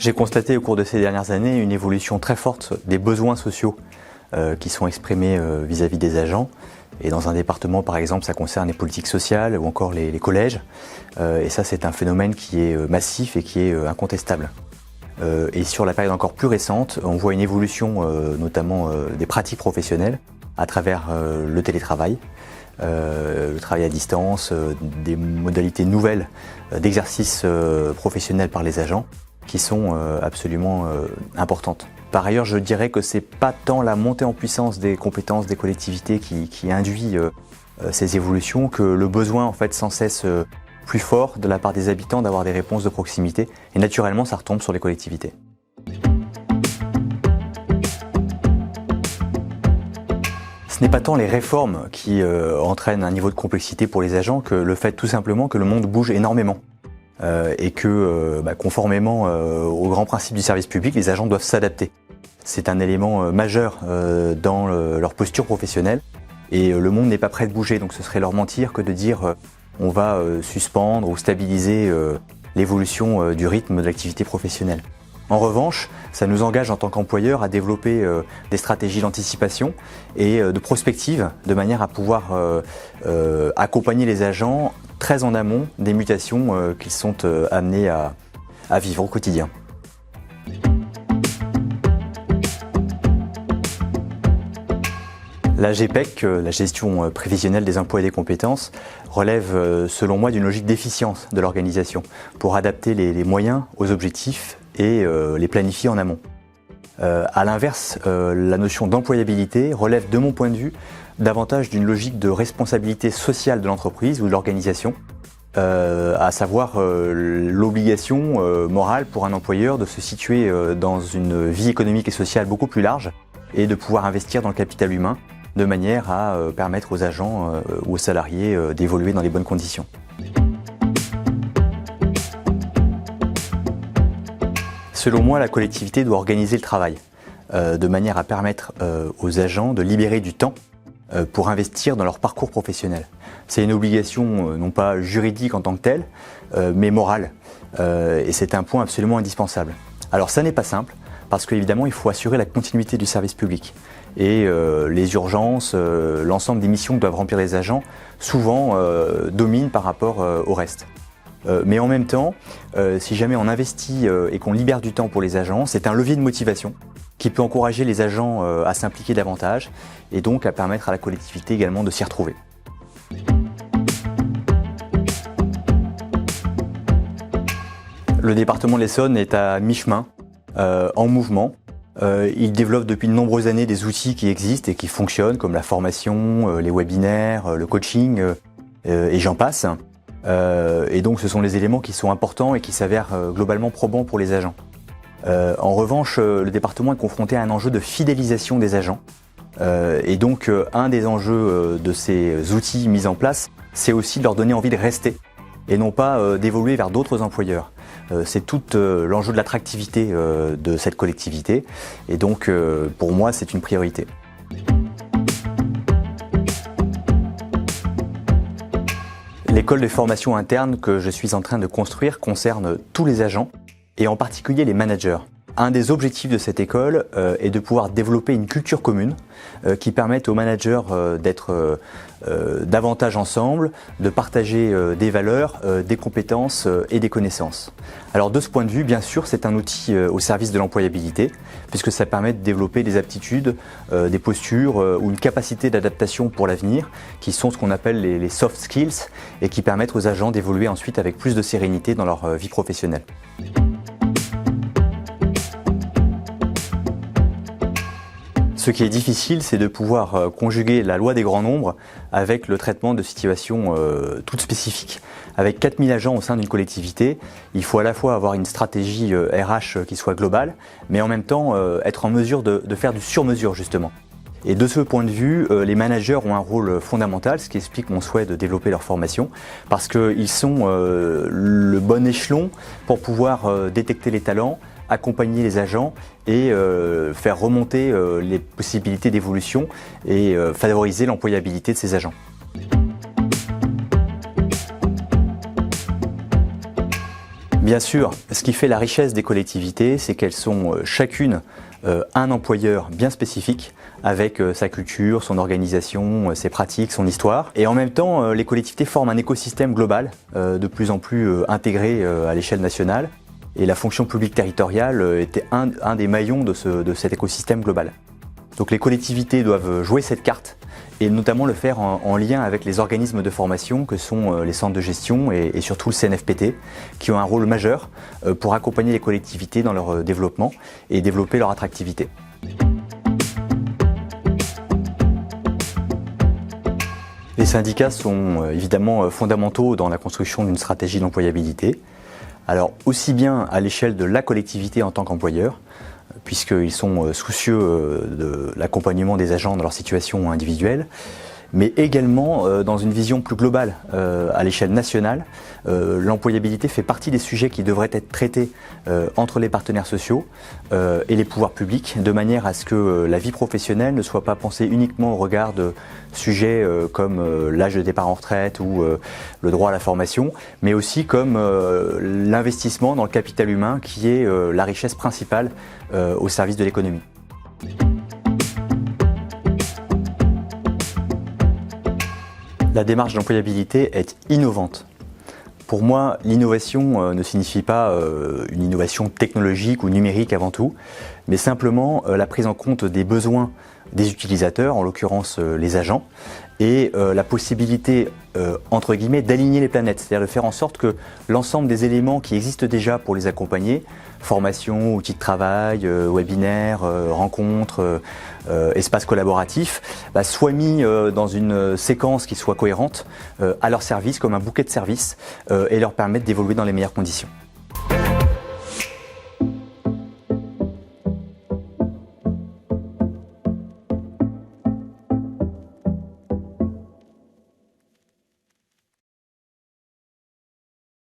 J'ai constaté au cours de ces dernières années une évolution très forte des besoins sociaux qui sont exprimés vis-à-vis des agents. Et dans un département, par exemple, ça concerne les politiques sociales ou encore les collèges. Et ça, c'est un phénomène qui est massif et qui est incontestable. Et sur la période encore plus récente, on voit une évolution notamment des pratiques professionnelles à travers le télétravail, le travail à distance, des modalités nouvelles d'exercice professionnel par les agents qui sont absolument importantes. Par ailleurs, je dirais que c'est pas tant la montée en puissance des compétences des collectivités qui induit ces évolutions que le besoin en fait sans cesse plus fort de la part des habitants d'avoir des réponses de proximité et naturellement ça retombe sur les collectivités. Ce n'est pas tant les réformes qui entraînent un niveau de complexité pour les agents que le fait tout simplement que le monde bouge énormément et que conformément aux grands principes du service public, les agents doivent s'adapter. C'est un élément majeur dans leur posture professionnelle et le monde n'est pas prêt de bouger, donc ce serait leur mentir que de dire on va suspendre ou stabiliser l'évolution du rythme de l'activité professionnelle. En revanche, ça nous engage en tant qu'employeur à développer des stratégies d'anticipation et de prospective de manière à pouvoir accompagner les agents très en amont des mutations qu'ils sont amenés à vivre au quotidien. La GPEC, la gestion prévisionnelle des emplois et des compétences, relève selon moi d'une logique d'efficience de l'organisation pour adapter les moyens aux objectifs et les planifier en amont. A l'inverse, la notion d'employabilité relève de mon point de vue davantage d'une logique de responsabilité sociale de l'entreprise ou de l'organisation, à savoir l'obligation morale pour un employeur de se situer dans une vie économique et sociale beaucoup plus large et de pouvoir investir dans le capital humain de manière à permettre aux agents ou aux salariés d'évoluer dans les bonnes conditions. Selon moi, la collectivité doit organiser le travail de manière à permettre aux agents de libérer du temps pour investir dans leur parcours professionnel. C'est une obligation non pas juridique en tant que telle, mais morale. Et c'est un point absolument indispensable. Alors ça n'est pas simple, parce qu'évidemment il faut assurer la continuité du service public. Et les urgences, l'ensemble des missions que doivent remplir les agents, souvent dominent par rapport au reste. Mais en même temps, si jamais on investit et qu'on libère du temps pour les agents, c'est un levier de motivation qui peut encourager les agents à s'impliquer davantage et donc à permettre à la collectivité également de s'y retrouver. Le département de l'Essonne est à mi-chemin, en mouvement. Il développe depuis de nombreuses années des outils qui existent et qui fonctionnent, comme la formation, les webinaires, le coaching, et j'en passe. Et donc ce sont les éléments qui sont importants et qui s'avèrent globalement probants pour les agents. En revanche, le département est confronté à un enjeu de fidélisation des agents. Et donc un des enjeux de ces outils mis en place, c'est aussi de leur donner envie de rester et non pas d'évoluer vers d'autres employeurs. C'est tout l'enjeu de l'attractivité de cette collectivité et donc pour moi c'est une priorité. L'école de formation interne que je suis en train de construire concerne tous les agents et en particulier les managers. Un des objectifs de cette école est de pouvoir développer une culture commune qui permette aux managers d'être davantage ensemble, de partager des valeurs, des compétences et des connaissances. Alors de ce point de vue, bien sûr, c'est un outil au service de l'employabilité puisque ça permet de développer des aptitudes, des postures ou une capacité d'adaptation pour l'avenir qui sont ce qu'on appelle les soft skills et qui permettent aux agents d'évoluer ensuite avec plus de sérénité dans leur vie professionnelle. Ce qui est difficile, c'est de pouvoir conjuguer la loi des grands nombres avec le traitement de situations toutes spécifiques. Avec 4000 agents au sein d'une collectivité, il faut à la fois avoir une stratégie RH qui soit globale, mais en même temps être en mesure de faire du sur-mesure justement. Et de ce point de vue, les managers ont un rôle fondamental, ce qui explique mon souhait de développer leur formation, parce qu'ils sont le bon échelon pour pouvoir détecter les talents, accompagner les agents et faire remonter les possibilités d'évolution et favoriser l'employabilité de ces agents. Bien sûr, ce qui fait la richesse des collectivités, c'est qu'elles sont chacune un employeur bien spécifique avec sa culture, son organisation, ses pratiques, son histoire. Et en même temps, les collectivités forment un écosystème global de plus en plus intégré à l'échelle nationale. Et la fonction publique territoriale était un des maillons de cet écosystème global. Donc les collectivités doivent jouer cette carte et notamment le faire en lien avec les organismes de formation que sont les centres de gestion et surtout le CNFPT, qui ont un rôle majeur pour accompagner les collectivités dans leur développement et développer leur attractivité. Les syndicats sont évidemment fondamentaux dans la construction d'une stratégie d'employabilité. Alors aussi bien à l'échelle de la collectivité en tant qu'employeur, puisqu'ils sont soucieux de l'accompagnement des agents dans leur situation individuelle, mais également dans une vision plus globale à l'échelle nationale. L'employabilité fait partie des sujets qui devraient être traités entre les partenaires sociaux et les pouvoirs publics, de manière à ce que la vie professionnelle ne soit pas pensée uniquement au regard de sujets comme l'âge de départ en retraite ou le droit à la formation, mais aussi comme l'investissement dans le capital humain qui est la richesse principale au service de l'économie. La démarche d'employabilité est innovante. Pour moi, l'innovation ne signifie pas une innovation technologique ou numérique avant tout, mais simplement la prise en compte des besoins des utilisateurs, en l'occurrence les agents, et la possibilité, entre guillemets, d'aligner les planètes, c'est-à-dire de faire en sorte que l'ensemble des éléments qui existent déjà pour les accompagner, formation, outils de travail, webinaires, rencontres, espaces collaboratifs, soient mis dans une séquence qui soit cohérente à leur service, comme un bouquet de services, et leur permettre d'évoluer dans les meilleures conditions.